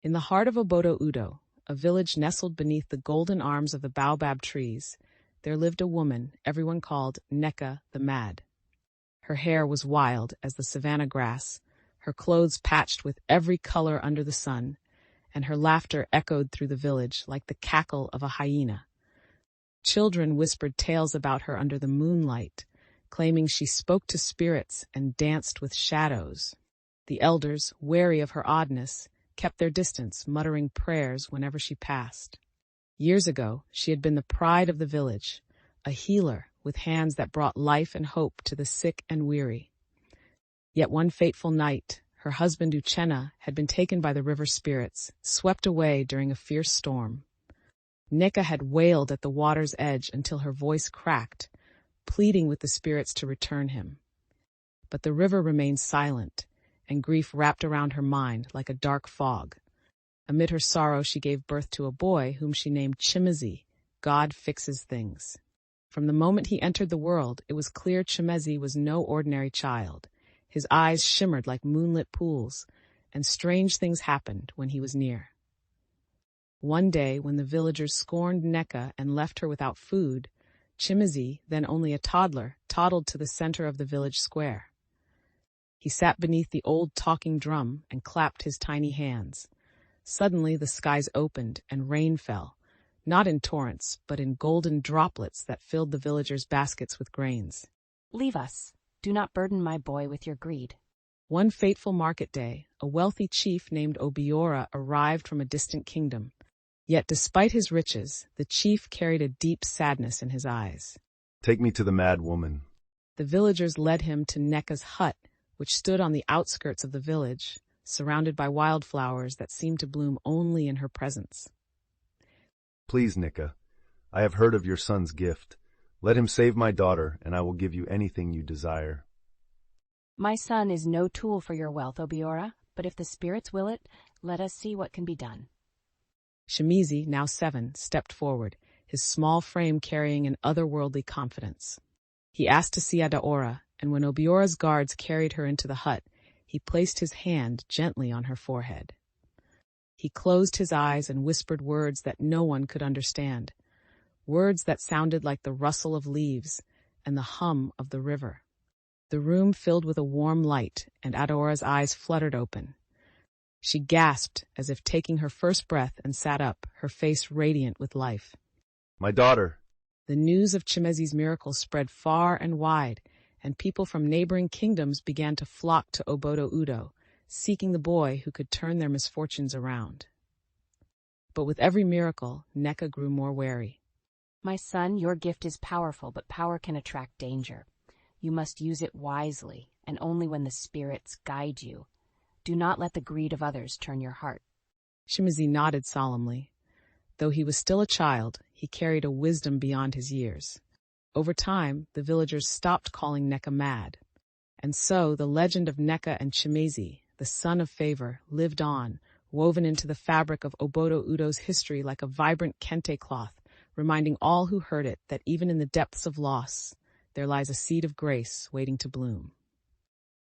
In the heart of Obodo-Udo, a village nestled beneath the golden arms of the baobab trees, there lived a woman everyone called Neka the Mad. Her hair was wild as the savanna grass, her clothes patched with every color under the sun, and her laughter echoed through the village like the cackle of a hyena. Children whispered tales about her under the moonlight, claiming she spoke to spirits and danced with shadows. The elders, wary of her oddness, kept their distance, muttering prayers whenever she passed. Years ago, she had been the pride of the village, a healer with hands that brought life and hope to the sick and weary. Yet one fateful night, her husband Uchenna had been taken by the river spirits, swept away during a fierce storm. Neka had wailed at the water's edge until her voice cracked, pleading with the spirits to return him. But the river remained silent, and grief wrapped around her mind like a dark fog. Amid her sorrow, she gave birth to a boy whom she named Chimezi, God fixes things. From the moment he entered the world, it was clear Chimezi was no ordinary child. His eyes shimmered like moonlit pools, and strange things happened when he was near. One day, when the villagers scorned Neka and left her without food, Chimezi, then only a toddler, toddled to the center of the village square. He sat beneath the old talking drum and clapped his tiny hands. Suddenly the skies opened and rain fell, not in torrents, but in golden droplets that filled the villagers' baskets with grains. "Leave us. Do not burden my boy with your greed." One fateful market day, a wealthy chief named Obiora arrived from a distant kingdom. Yet despite his riches, the chief carried a deep sadness in his eyes. "Take me to the mad woman." The villagers led him to Neka's hut, which stood on the outskirts of the village, surrounded by wildflowers that seemed to bloom only in her presence. "Please, Neka, I have heard of your son's gift. Let him save my daughter, and I will give you anything you desire." "My son is no tool for your wealth, Obiora, but if the spirits will it, let us see what can be done." Chimezi, now 7, stepped forward, his small frame carrying an otherworldly confidence. He asked to see Adaora, and when Obiora's guards carried her into the hut, he placed his hand gently on her forehead. He closed his eyes and whispered words that no one could understand, words that sounded like the rustle of leaves and the hum of the river. The room filled with a warm light, and Adaora's eyes fluttered open. She gasped as if taking her first breath and sat up, her face radiant with life. "My daughter!" The news of Chimezi's miracle spread far and wide, and people from neighboring kingdoms began to flock to Obodo-Udo, seeking the boy who could turn their misfortunes around. But with every miracle, Neka grew more wary. "My son, your gift is powerful, but power can attract danger. You must use it wisely, and only when the spirits guide you. Do not let the greed of others turn your heart." Chimezi nodded solemnly. Though he was still a child, he carried a wisdom beyond his years. Over time, the villagers stopped calling Neka mad. And so the legend of Neka and Chimezi, the son of favor, lived on, woven into the fabric of Obodo-Udo's history like a vibrant kente cloth, reminding all who heard it that even in the depths of loss, there lies a seed of grace waiting to bloom.